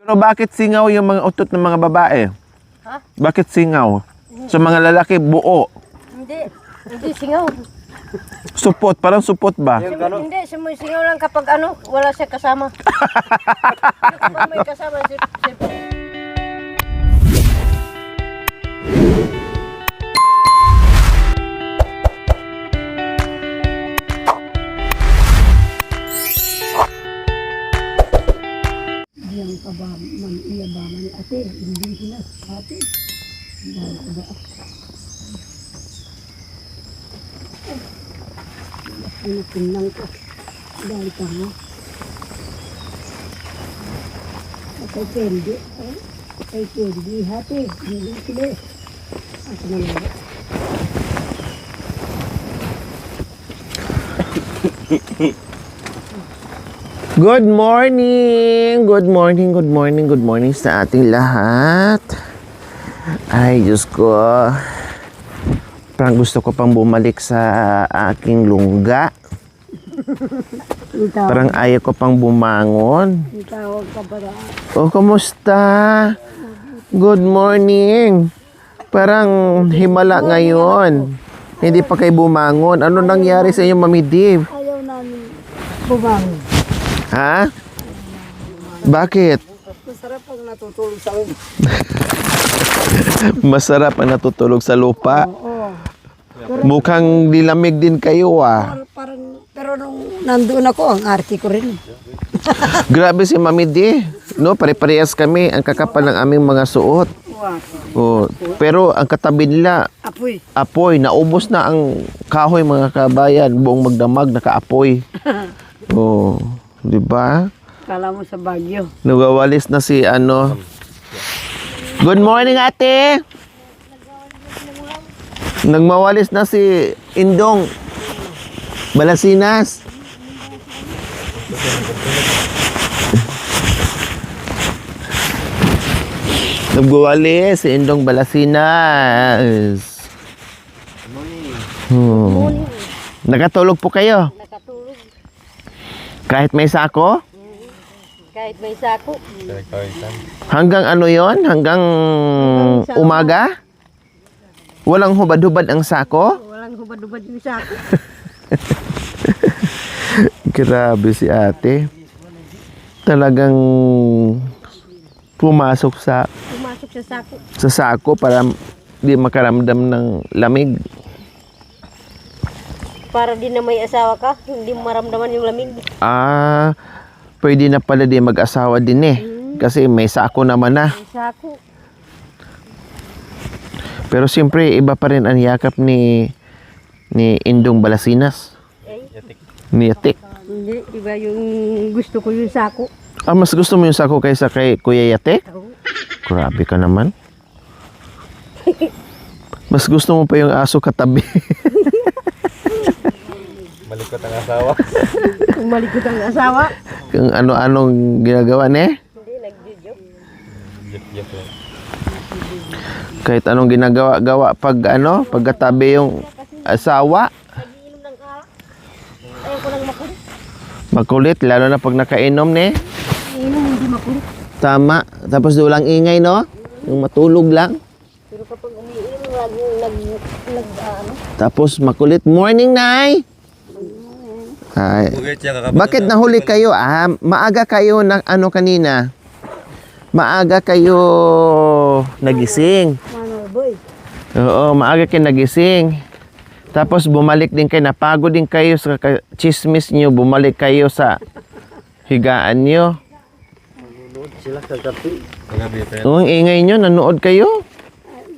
Pero bakit singaw yung mga utot ng mga babae? Ha? Bakit singaw? Sa mga lalaki, buo. Hindi. Hindi singaw. Supot, parang supot ba? Hindi, singaw lang kapag wala siya kasama. Kapag may kasama, Diyan ka ba iya ba man ate, hindi sila ate. Diyan ka ba? Ano pinang ko? Dahil ka ha? Atay pendi, atay pendi hati, hindi sila. At nalaga. Good morning! Good morning, good morning, good morning sa ating lahat. Ay, Diyos ko. Parang gusto ko pang bumalik sa aking lungga. Parang ayaw ko pang bumangon. Tawag ka ba? Oh, kumusta? Good morning. Parang himala ngayon. Hindi pa kayo bumangon. Ano nangyari sa inyo, Mami Dave? Ayaw namin bumangon. Ha? Bakit? Masarap pag natutulog sa ulo. Masarap ang natutulog sa lupa. Oo. Mukhang dilamig din kayo ah. Pero nung nandoon ako, ang arte ko rin. Grabe si Mami D. No, pare-parehas kami. Ang kakapal ng aming mga suot. Oh, pero ang katabi nila, Apoy. apoy. Naubos na ang kahoy mga kabayan. Buong magdamag, nakaapoy. Oh, di ba? Kala mo sa Baguio. Nagawalis na si ano. Good morning, ate. Nagmawalis na si Indong Balasinas. Nagwawalis si Indong Balasinas. Nakatulog po kayo? nakatulog. Kahit may sako? Kahit may sako. Hanggang ano yon? Hanggang umaga? Walang hubad-hubad ang sako? Walang hubad-hubad yung sako. Grabe si ate. Talagang pumasok Pumasok sa sako. sa sako para di makaramdam ng lamig. Para din na may asawa ka, hindi mo maramdaman yung lamig. Ah, pwede na pala di mag-asawa din eh. Kasi may sako naman na. Yung sako. Pero siyempre, iba pa rin ang yakap ni Indong Balasinas. Eh, Ni Yatik. hindi, iba yung gusto ko yung sako. Ah, mas gusto mo yung sako kaysa kay Kuya Yatik? Oo. Grabe ka naman. Mas gusto mo pa yung aso katabi. Malikot ang asawa. Kung malikot ang asawa. Kung ano-anong ginagawa niya. Hindi, nag-joke. Jep lang. Kahit anong ginagawa pagkatabi yung asawa. Nag-iinom ng alak. Ayaw ko lang makulit. Makulit, lalo na pag nakainom ne. Iinom, hindi makulit. Tama. Tapos walang ingay, no? Yung matulog lang. Pero kapag umiinom, ano? Tapos makulit. Morning, Nay! Ay. Bakit nahuli kayo? Ah, maaga kayo na kanina. Maaga kayo nagising. Manor boy. Oo, maaga kayo nagising. Tapos bumalik din kayo, napagod din kayo sa chismis nyo, bumalik kayo sa higaan nyo. Sila kagabi. Kagabi pa yan. Oo, ang ingay nyo, nanood kayo.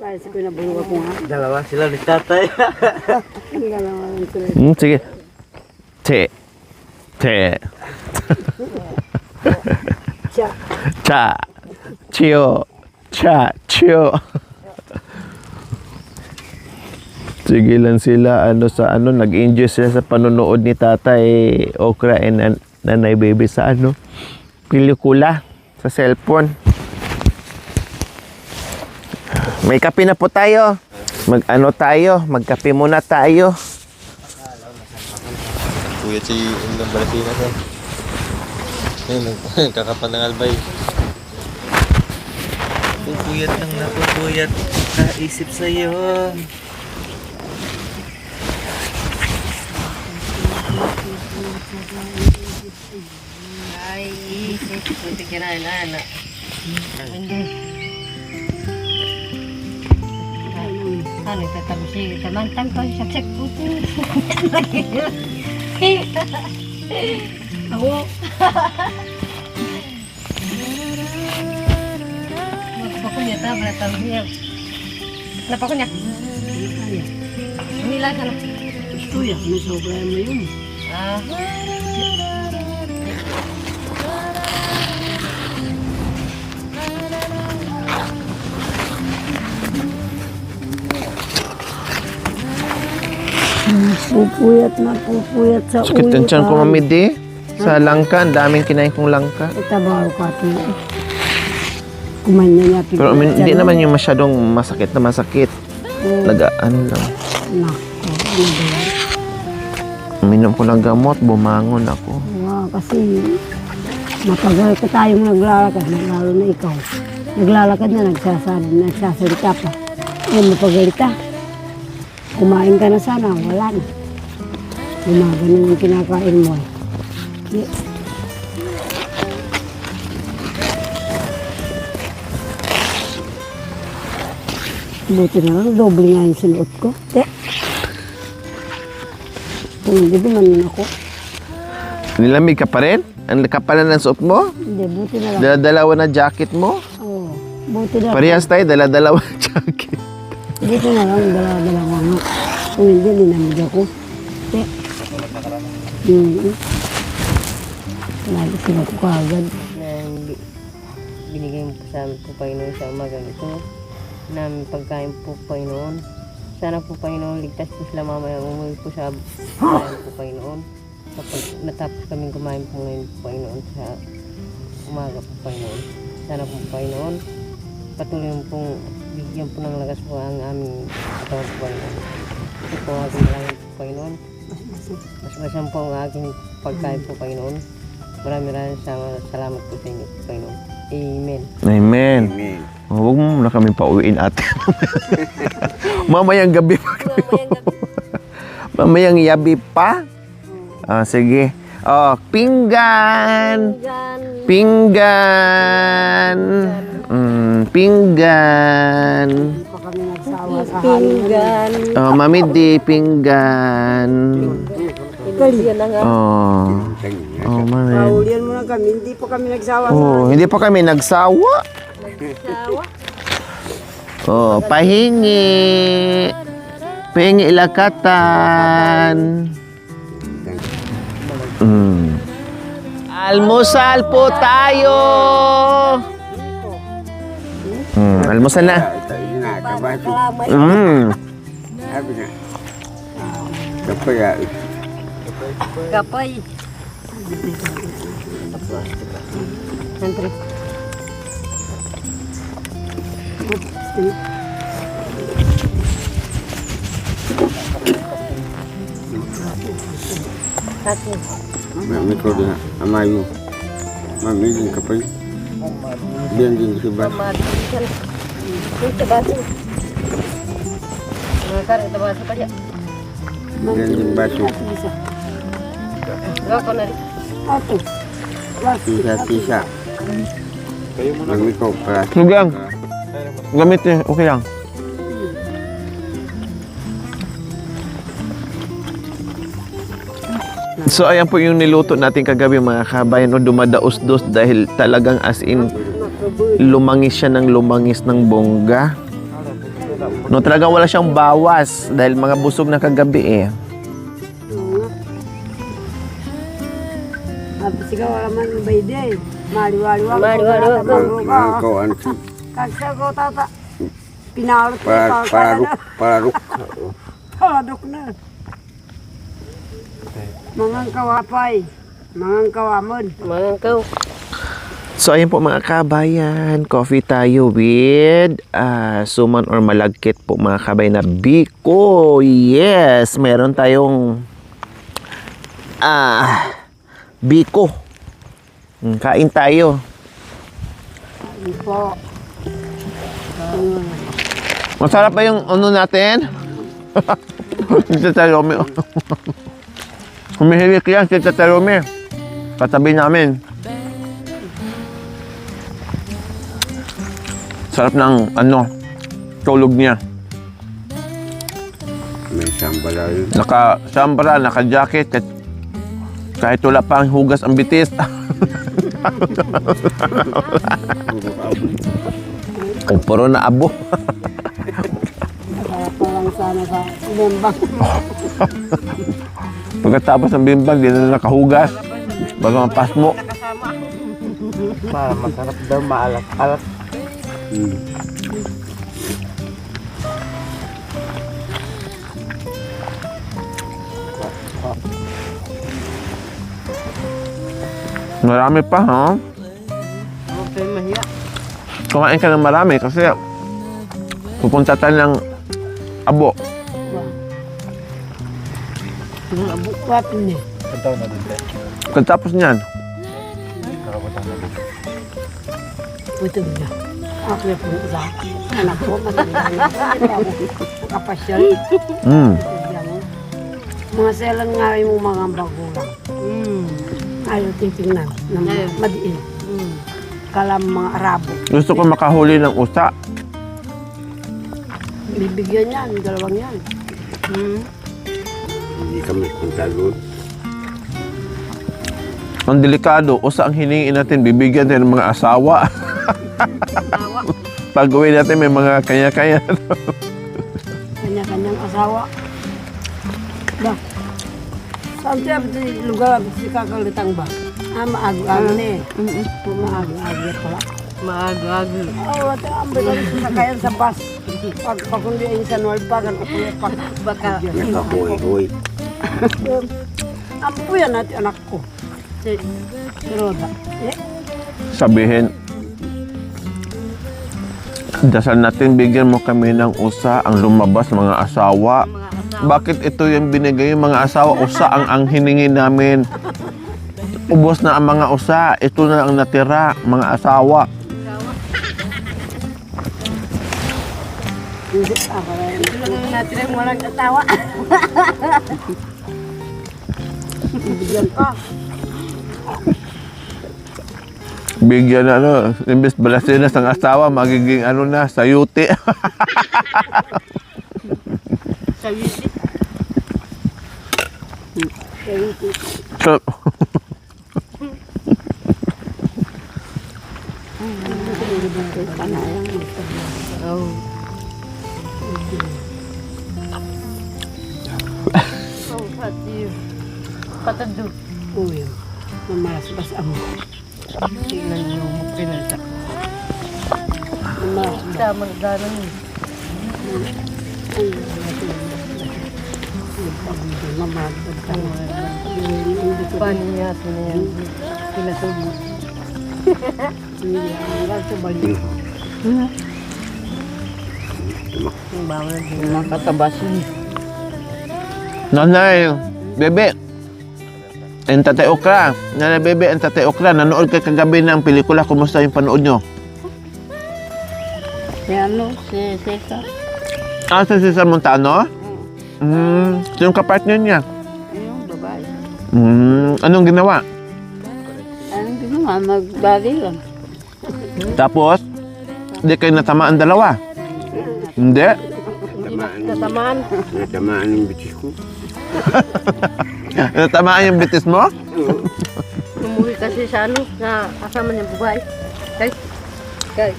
Dahil sa pinabulog ako nga. Dalawa sila ni tatay. Ang galawa lang sila. Sige. Te. Siya. Cha. Chio. Cha. Chio. Sige lang sila, nag-enjoy sila sa panonood ni Tatay Okra and Nanay Baby sa pelikula sa cellphone. May kape na po tayo. Magkape muna tayo. Kuya si Indong Balasinas eh. Yun, kakapal ng albay. Puyat lang na po, puyat. Kaisip sa'yo. Ay, isip. Buti kinain, anak. Hindi. Ano, tatabi siya. Tamantang ko, saksak puti. Ako. Napako niya, tabi niya. Napako niya. Nila ka na. Ito yan, may sobra mo yun. Ah. Pupuyat na pupuyat sa Sakit ulo. ang tiyan ko, Mami D. Sa langka, ang daming kinain kong langka. Itabaw ka ito. Kumanya niya. Pero hindi naman yung masyadong masakit na masakit. Ano lang. Nako, ano ba yan? Minom ko ng gamot, bumangon ako. Wow, kasi matagal ka tayong naglalakad, lalo na ikaw. Naglalakad na, nagsasalita pa. Eh, mapagal ka. Kumain ka na sana, wala na. Umaga na yung kinakain mo. Eh. Buti na lang, doble nga yung sinuot ko. Kung hindi, naman ako. Nilamig ka pa rin? Ang kapalan ng suot mo? Hindi, buti na lang. Dala-dalawa na jacket mo? Oo, buti na lang. Parehas tayo, dala-dalawa na jacket. Buti na lang, dala-dala ko nga. Kung hindi, linamig ako. Lagi sila ko kagad. Na binigay mo po sa amin po Panginoon sa umaga ito. Namin pagkain po Panginoon. Sana po Panginoon, ligtas po sila mamaya umuwi po sa bayan po Panginoon. Kapag natapos kaming kumain po ngayon po Panginoon sa umaga po Panginoon. Sana po Panginoon, patuloy mo pong bigyan po ng lakas po ang aming katawan po Panginoon. Ito po ang aking langit po Panginoon. Mas masam po ang aking pagkain po Panginoon. Maraming salamat po sa inyo po Panginoon. Amen. Amen. Huwag mo na kami pauwiin ate. Mamayang gabi pa kami. Mamayang yabi pa? Ah, sige. Oh, pinggan. Pinggan. Pinggan. Pa kami nagsawa sa halin. Oh, Mami D, pinggan. Oh. Oh, Mami. Paulian mo na kami, hindi pa kami nagsawa sa Oh, hindi pa kami nagsawa. Oh, pahingi. Pahingi ilakatan. Almusal po tayo. Almusal na. Kapay. Siyempre. Satu. Mami ko din amayu. Mami din kapay. Diyan din si Bas. Matikan. Ito baso. Nakar ito baso pa dia. Diyan din baso. Gak ko na rin. Ato. Tisa. Mami ko para. Sugang. Gamit eh, okay lang. So ayan po yung niluto natin kagabi mga kabayan, no, dumadaos-dos dahil talagang as in lumangis siya ng lumangis ng bongga. No, talagang wala siyang bawas dahil mga busog na kagabi eh. Habis ikaw wala man bayde. Maliwaliwag. Mami ko ano. Kagsa ko tata. Pinalot ko Pararuk. Paladok na. Mangang kawapay. Mangang kawamon. Mga kau. So ayan po mga kabayan, coffee tayo with suman or malagkit po mga kabayan na biko. Yes, meron tayong biko. Kain tayo. Po. Masarap ba yung ano natin? Si Tita Romy. Humihilik yan si Tita Romy. Katabi namin. Sarap ng ano, tulog niya. May sambala yun. Naka-sambra, naka-jacket. Kahit wala pang hugas ang bitis. Puro na abo. Parang sana sa bimbang. Pagkatapos ng bimbang, di na nakahugas. Bago mapas mo. Para masarap daw, maalat-alat. Marami pa, ha? Huwag kayo mahiya. Kumain ka ng marami kasi pupunta tayo ng abo. Yung abukwat niya. Ito na din. Pagkatapos niyan, Ito niya. Ako yung isa. Anak ko, matanda na. Nakapasyal. Mga selan nga yung mga bagulang. Ayaw titingnan. Madiin. Kalam mga Arabo. gusto ko makahuli ng usa. Bibigyan yan, dalawang yan. Hindi kami punta doon. Ang delikado, usa ang hinihingi natin, bibigyan natin ng mga asawa. Pag uwi natin, may mga kanya-kanya. Kanya-kanyang asawa. Ba? Saan siya sa lugar si kakalitang ba? Maago-ago na eh. Maago-ago pala. Maaga-aga. Oo, ito ang bilang sasakayan sa bus. Pag pakundiin sa Norpagan, pag baka. Nakahoy-hoy. Ang puyan natin anak ko. Si Roda. Eh, Sabihin, dasal natin, bigyan mo kami ng usa ang lumabas mga asawa. Bakit ito yung binigay yung mga asawa? Usa ang hiningi namin. Ubos na ang mga usa. Ito na ang natira, mga asawa. hindi ako rin. Ito lang natin ang walang katawa. Bigyan pa. Bigyan na ano, imbes balasinas ang asawa, magiging ano na, sayuti. Sa wisi. So, Oh. Oh, pati. Patado. Uy, mamalas-bas ako. Tingnan niyo mo pinalta. Mamalas-bas. Tama na gano'n eh. Paano niya yan? Pinasubo. Yung bawal na din. Nakatabas yun. Nanay, bebe. And Tatay Okra. Nanay, bebe, and Tatay Okra. Nanood kayo kagabi ng pelikula. Kumusta yung panood nyo? Si ano, si Cesar. Ah, si Cesar Montano? Sinong kapartner niya? Yung babae. Anong ginawa? Anong ginawa? Magdali lang. Tapos, di kayo natamaan dalawa? Hindi? Natamaan. Natamaan yung bitis ko. Natamaan yung bitis mo? Umuwi kasi sa ano, na kasama niyang babae. Kay.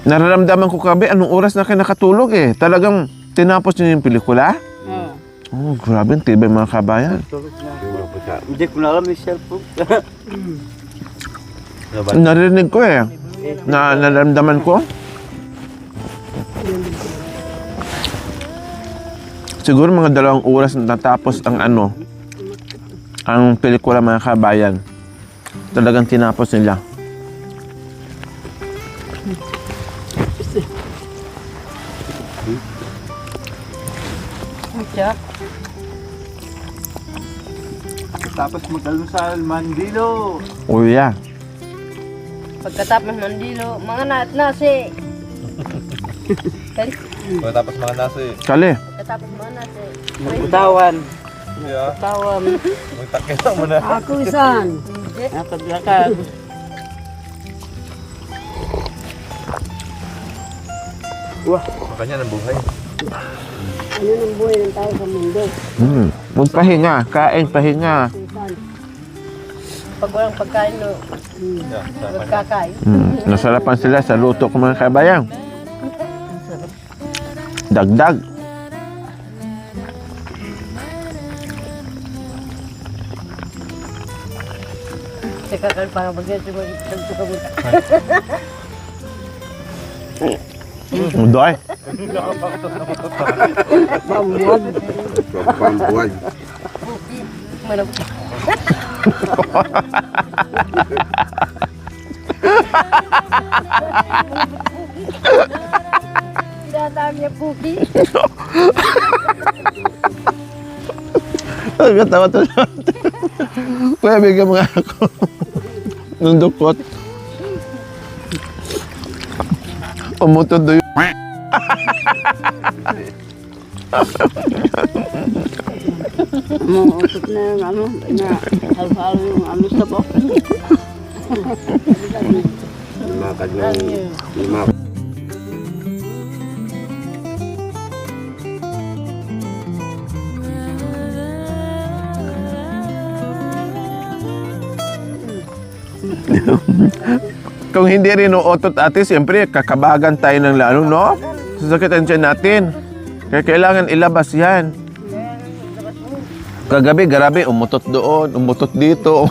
Nararamdaman ko kabi, anong oras na kayo nakatulog eh. Talagang tinapos niyo yung pelikula? Oh, grabe, ang tibay mga kabayan. Hindi ko na alam yung cellphone. Narinig ko eh. Nararamdaman ko. Siguro mga 2 oras natapos ang ano, ang pelikula mga kabayan. Talagang tinapos nila. Siya. Tapos mag-almusal, Mandilo. Oh yeah. Pagkatapos ng dilo, mga nasi. Pagkatapos mga nasa eh. Kali. Katapos mga nasa. Magbutawan. Yeah. Tawam. Magtakita mo na. Ako isan. Nakablakad. Wah, makanya ng buhay. Ano nang buhay ng tayo sa mundo? Magpahinga. Kain, pahinga. Isan. Pag walang pagkain, no, Yeah, magkakain. Nasarapan sila sa luto ko mga kabayang. Dagdag. Sa kakal pa nga bagay, nagsukamit. Doy. Pambuwag. Manap. Tinatawag niya Puki. Nagkatawa to. Kuya, bigyan mo nga ako. Nung dukot. Umutod doon. Umuutot na yung ano, na halo-halo yung ano sa po. Lumakad ng lumakad. Kung hindi rin uotot ate, siyempre kakabagan tayo ng lalo, no? Sasakit ang tiyan natin. Kaya kailangan ilabas yan. Kagabi, grabe, umutot doon, umutot dito,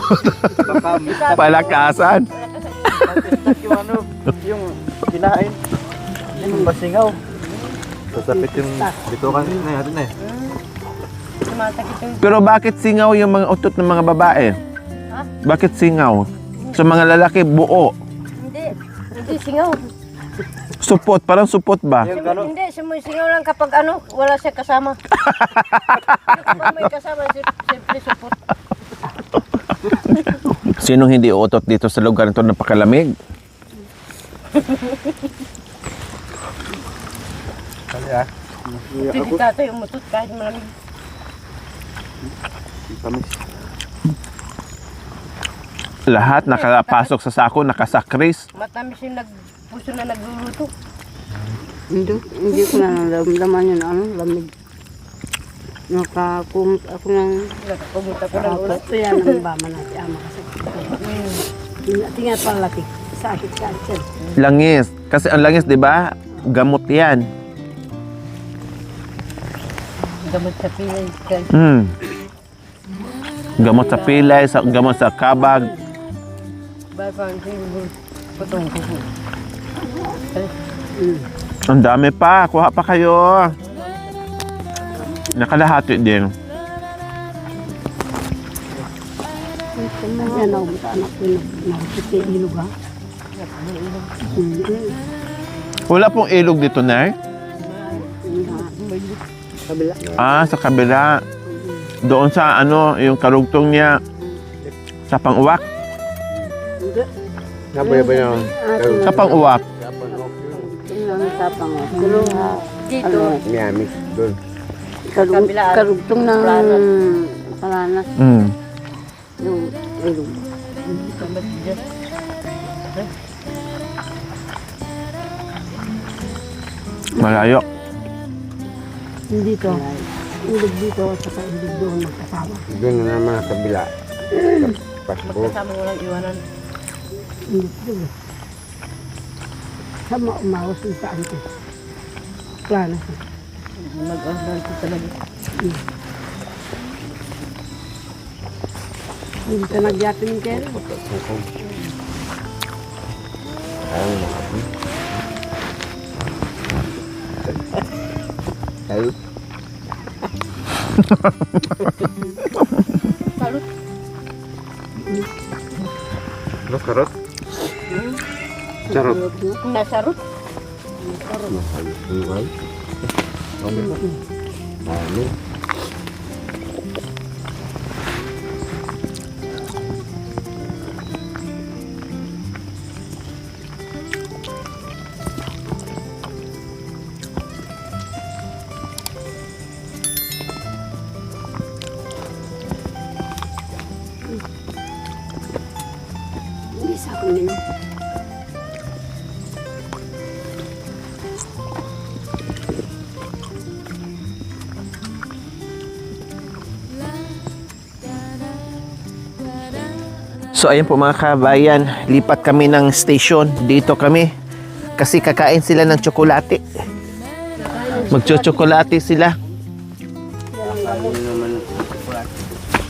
palakasan. yung ano, yung kinain. Yung basingaw. Sasapit yung dito kan na natin eh. Sumasakit yung Pero bakit singaw yung mga utot ng mga babae? Bakit singaw? Sa mga lalaki, buo. Hindi singaw. Supot, parang supot ba? Yung gano'n. Hindi, sumusingaw lang kapag ano, wala siya kasama. Kapag may kasama, siyempre support. Sinong hindi utot dito sa lugar nito napakalamig? Kali ah. Ito si tatay umutot kahit malamig. Tamis. Lahat nakapasok sa sako, nakasakris. Matamis yung puso na nagluluto. Hindi ko na naramdaman yun, ano, lamig. Nakakumot ako ng Nakakumot ako ng ulo. Ito yan ang bama natin, ama kasi. Tingnan pala latik, sakit ka siya. Langis. Kasi ang langis, di ba? Gamot yan. Gamot sa pilay. Gamot sa pilay, gamot sa kabag. Ba't parang sinubul? Putong kuko. Ang dami pa. Kuha pa kayo. Nakalahati din. Yan ako sa anak ko, nakikita yung ilog ha. Wala pong ilog dito, Nay? Kabila. Ah, sa kabila. Doon sa ano, yung karugtong niya sa pang-uwak. Nabay-bay na. Sa pang-uwak. Tingnan ang tapang o. Pero Dito. Miami. Doon. Kabilaan. karugtong ng Paranas. Yung ilog. Gamot dyan. Malayo. Hindi to. Ilog dito at saka ilog doon magkasama. Doon na naman sa kabila. Sa Pasko. Magkasama walang iwanan. Hindi to. Sama umawas yung saan ko. Plano ko. Mag-order ko talaga. Hindi ka nagyatin yung kero. Tayo. Salut. Ano, karot? Charot. Nasarot. Mahal. Ano? So ayan po mga kabayan, lipat kami ng station. Dito kami kasi kakain sila ng tsokolate. Magtso-tsokolate sila.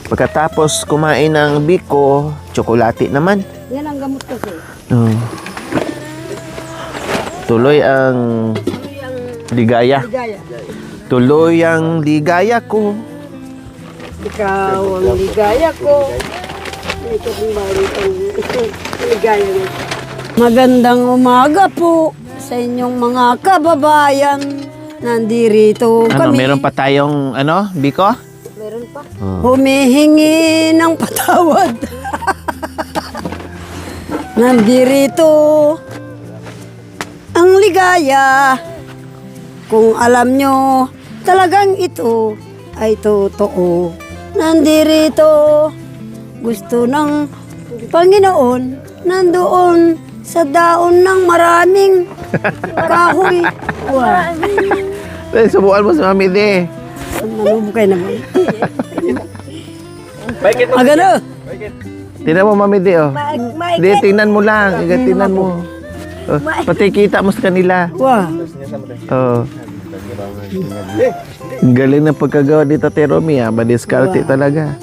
Pagkatapos kumain ng biko, tsokolate naman. Yan ang gamot kasi. Oh. Tuloy ang ligaya. Ligaya. Tuloy ang ligaya ko. Ikaw ang ligaya ko. Ito ang balik ang ligaya ko. Magandang umaga po sa inyong mga kababayan. Nandirito Ano, kami. meron pa tayong biko? Meron pa. Humihingi ng patawad. Nandirito ang ligaya. Kung alam nyo, talagang ito ay totoo. Nandirito, gusto ng Panginoon, nandoon sa daon ng maraming kahoy. Wow. Subukan mo si Mami De. Nalubukay naman. Baikit mo. Agano? Tingnan mo Mami De, oh. Di, tingnan mo lang. Tingnan mo. Oh, pati kita mo sa kanila. Wow. Oh. Ang galing ng pagkagawa ni Tate Romy, ah. Madiskarte talaga.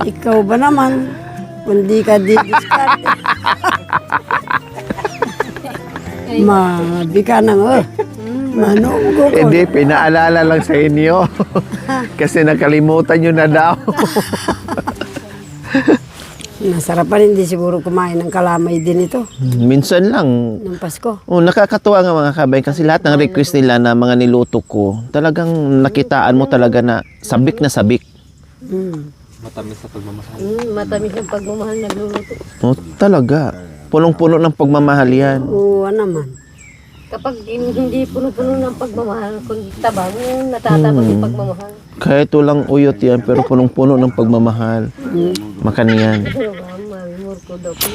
Ikaw ba naman? Kundi ka didiskarte. Mabi ka nang, Manong ko. Hindi, pinaalala lang sa inyo. Kasi nakalimutan nyo na daw. Nasarapan hindi siguro kumain ng kalamay din ito. Minsan lang. Ng Pasko. Oh, nakakatuwa nga mga kabay kasi lahat ng request nila na mga niluto ko, talagang nakitaan mo talaga na sabik na sabik. Matamis sa pagmamahal. Matamis ang pagmamahal nagluluto. Oh, talaga. Punong-puno ng pagmamahal yan. Oo naman. Kapag hindi puno-puno ng pagmamahal, kundi tabang, natatabang yung pagmamahal. Kahit walang uyot yan, pero punong-puno ng pagmamahal. Makan yan. Pero mamimur ko daw po.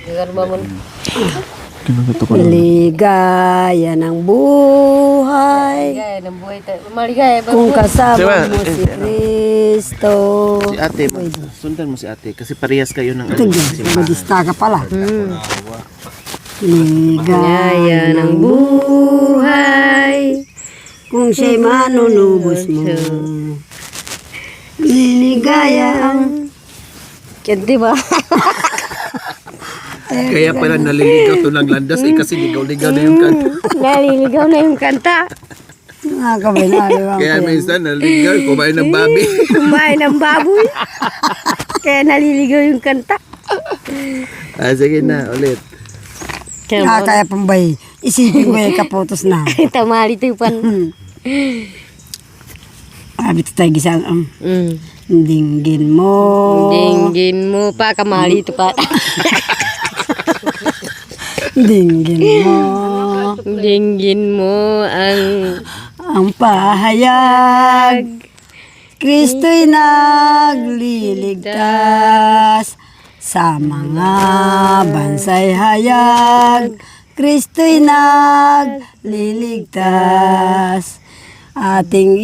Nagarba mo. Ligaya ng buhay. Maligaya ng buhay tayo. Maligaya ba? Kung kasama Diba, mo si Kristo. Si ate, sundan mo si ate kasi parehas kayo ng Ito yun, madista ka pala. Ligaya ng buhay. Kung siya'y manunubos mo. Liligaya ang... Di ba? Kaya pala naliligaw to ng landas kasi ligaw-ligaw na yung kanta. Naliligaw na yung kanta. Nakakabinaliwang ko yan. minsan naliligaw, kumain ng babi. Kumain ng baboy. Kaya naliligaw yung kanta. Sige na, ulit. Kaya pambay. Isipin ko yung kaputos na. Tamali ito yung pan. Abit tayo gisang ang dinggin mo. Dinggin mo pa, kamali ito pa. Dinggin mo. Dinggin mo Ang pahayag. Kristo'y nagliligtas sa mga bansay hayag. Kristo'y nagliligtas. Ating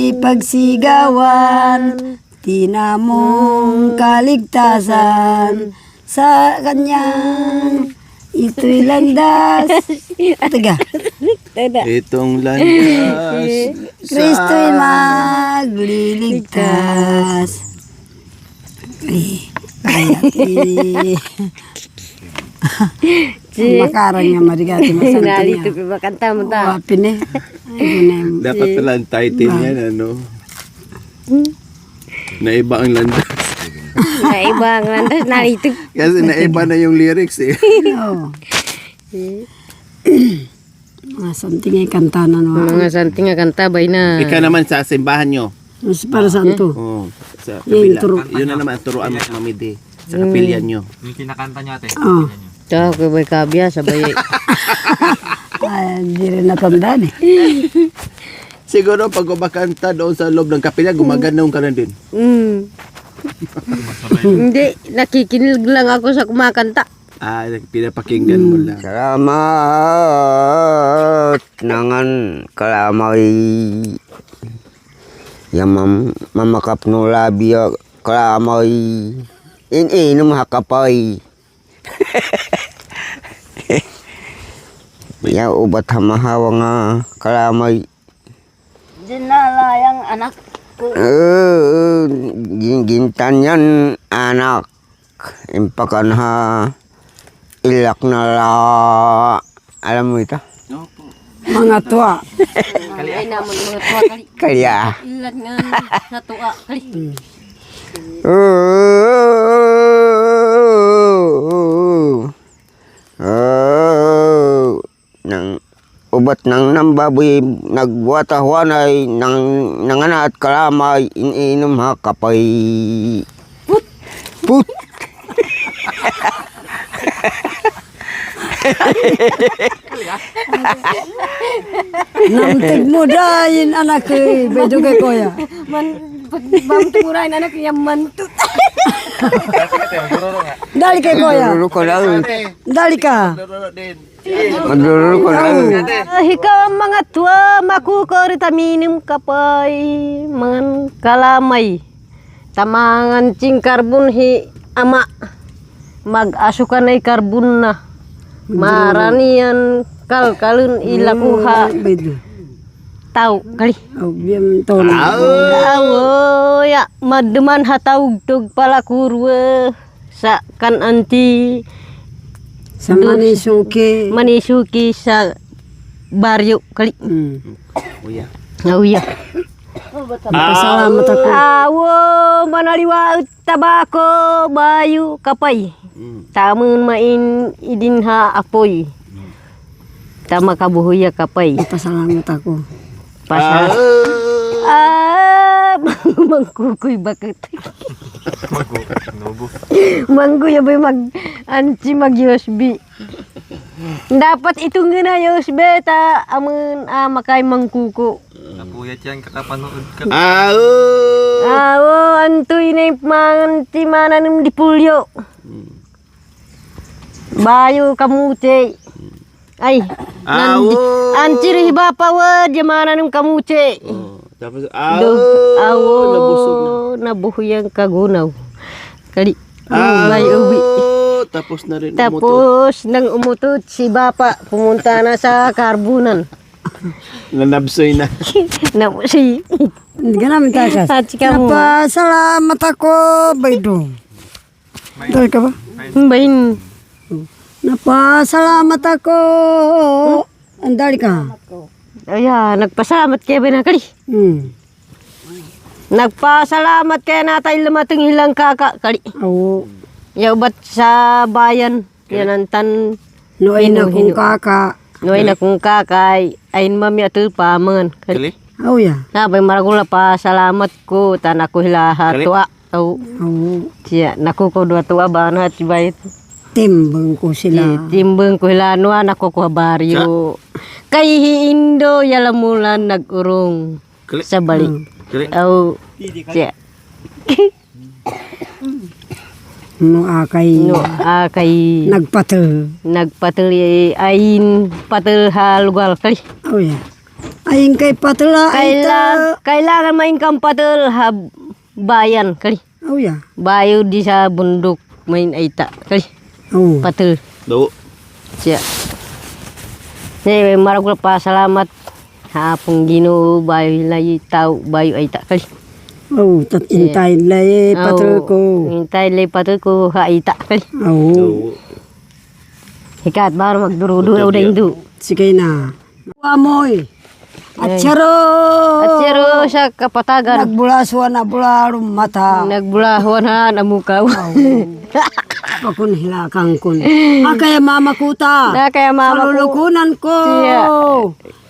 ipagsigawan, tinamong kaligtasan sa kanyang ito'y landas. Taga. Itong landas. Kristo'y magliligtas. Kaya makarang niya marigati masanta Nalito niya. ko ba kanta mo ta? Wapin eh. Dapat pala ang title yan, Naiba ang landas. Naiba ang landas, nalito. Kasi naiba na yung lyrics eh. Oo. Mga santing ay kanta na naman. Mga santing nga kanta, bay na. Ikaw naman sa simbahan nyo. Mas para saan to? Oh, sa Yung kapila. turo. Yun na naman, turuan mo sa mamidi. Sa kapilyan nyo. Yung kinakanta niya ate. Oo. Ito, kay bay kabya, sabay. Ay, hindi rin natandaan eh. Siguro pag kumakanta doon sa loob ng kapilya, gumaganong ka na din. Hindi, nakikinig lang ako sa kumakanta. Pinapakinggan mo lang. Salamat nangan kalamay Yang mamakap no labi kalamay ininom hakapay. Ya ubat hamahawa nga kalamay. Dinalayang anak ko. Gintan yan anak. Impakan ha ilak na la. Alam mo ito? Mga tuwa. Ay naman mga tuwa kali. Kaya. Ilan nga sa tuwa kali. Nang ubat ng nambaboy nagwatahwan ay nangana at kalamay ininom ha kapay. Put. Namtig mo dahin anak ko. Bedo kay kuya. Bamturain anak yang mantut. Dali kay kuya. Maduro ko lang. Dali ka. Maduro ko lang. Ikaw ang mga tua makukorita minum kapay mangan kalamay. Tamangan cing karbon hi ama mag-asukan ay karbon na. Maranian kalkalun ilakuha Bedo. tau kali. Oh, biyam ton. Awo ya mademan hataug tug pala kurwe sa kan anti Sa manisuki. manisuki sa baryo kali. Oh iya. Pasalamat ako. Awo manaliwa tabako bayu kapay. Tamun main idin ha apoy. Tama kabuhuya kapay. Pasalamat ako. Pasal. Mangkukoy bakit? Mangkuya ba mag anci mag USB. Dapat itu nga USB ta amun makay mangkuko. Napuyat yan kakapanood ka. Awo antoy na manti mananum di pulyo. Bayu kamuce. Ay, anci ri bapa wa mananum kamuce. Tapos, Awo nabuhuyang kagunaw. Kali. May uwi. Tapos na rin Tapos nang umutod si Bapa pumunta na sa karbunan. nanabsoy na. Na si Hindi ka namin takas. at sika mo. Napasalamat ako. Bedo. Dali ka ba? Bain. Napasalamat ako. Andali ka. Aya, nagpasalamat kay ba na kali. Nagpasalamat kay natay lumating hilang kaka kali. Oo. Yaubat sa bayan. Yan ang tan Noy na Hino, kung kaka. noy na kung kakay ayin mami atul pamangan kali. Oh ya. Sabay maragula pa salamat ko tan ako hilaha Kali. tua. Oh, Oo. siya naku ko dua tua banat si bayit. Timbang ko sila. Timbang ko hilano anak ko baryo. Kay Indo yalamulan nagurong Kali. sa balik. Kali. Oh, siya. No akay. No, kay nagpatuli ayin patul halugal kali. Oh ya. Ayun kay patula. Kailangan main kang patul ha bayan kali. Oh ya. Bayo di sa bundok main aita kali. Oh. Patul Daw. siya. Maragul pa salamat hapong Ginoo bayo lay tao bayo aita kali. Oh, intay lay patul ko. Hintay lay patul ko haita kali. Oh. Hikat baru magduro-duro udah itu. Sige na. Amoy. Atsaro. Atsero sa kapatagan. Nagbulaswa na bularum mata. Nagbulahon ha na mukaw. Pakun hilakang kun. Kaya mama kuta. Na kaya mama ko. Salulukunan ko. Siya.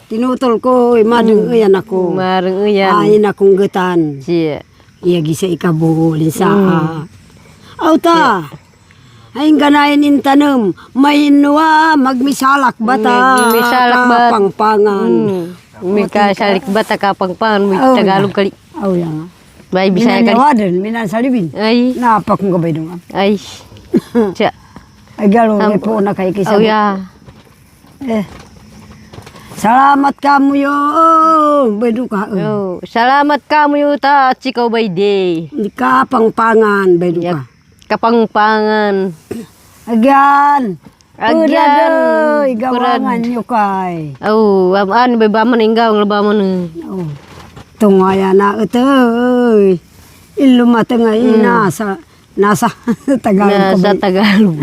Tinutol ko. Madeng uyan ako. Marang uyan. Ayin akong getan. Siya. Iya gisa ikabuhulin sa Auta. Ayin ganayin intanem. Mainwa magmisalak bata. Magmisalak bat. Pangpangan. Mika salik bata kapangpangan mo Oh, Tagalog kali. Oh yan. May Bisaya kali. Minanawadan. Minasalibin. Ay, Napak mo gabay doon. ay. Siya. Ay galo. Ay po na kay kisa. Oh ya. Eh. Salamat ka mo yun. Bedu ka. Oh, salamat ka mo yuta at sikaw by day. Hindi ka pangpangan. Bedu ka. Kapangpangan. Agyan. Agyan. Igawangan nyo kay. Oh, ano ba ba man ingaw ng ba man. Oh. Tungaya na ito. Ilumata nga nasa Tagalog Sa ka ba? Tagalog.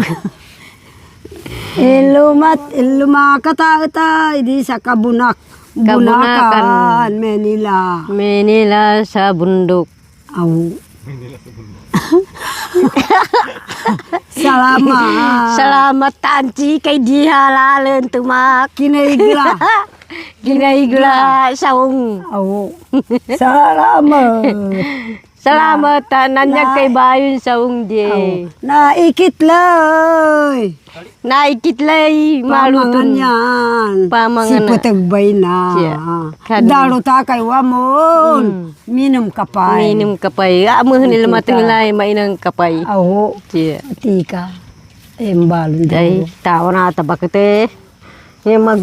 Ilumakata di sa Kabunakan, Kabunakan. Manila. Manila sa bundok. Aw. Salamat. Salamat tanci kay di halalan tumak. Kinaigla. Ginaigla saung. Aw. Salamat. Salamat nanyak kay bayon saung di. Naikitlay. Naikitlay Pamangan malutun. yan. Pamangan Si na. Putagbay na. Siya. Kan- Daro ta kay wamon. Minum kapay. Minim kapay. Amo nila matinglay mainang kapay. Aho. Siya. Tika. Embalon Day, tao na tabak ite. Kainan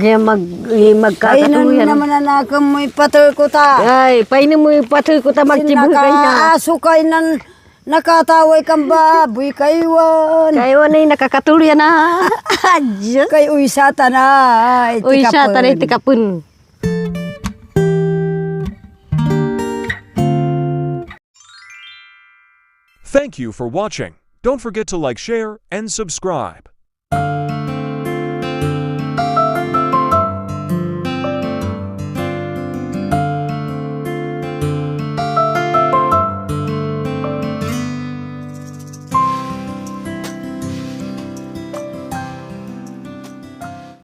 Magkakatuyan. naman na nakamoy patay ko ta. Ay, painin mo yung patoy ko ta magtibugay na. Sinakaaso kay nan nakataway kang baboy kaywan. Kayo na yung nakakatuloy na. Diyos. Kay uysata na. Uy, siya tanay tikapun. Thank you for watching. Don't forget to like, share, and subscribe.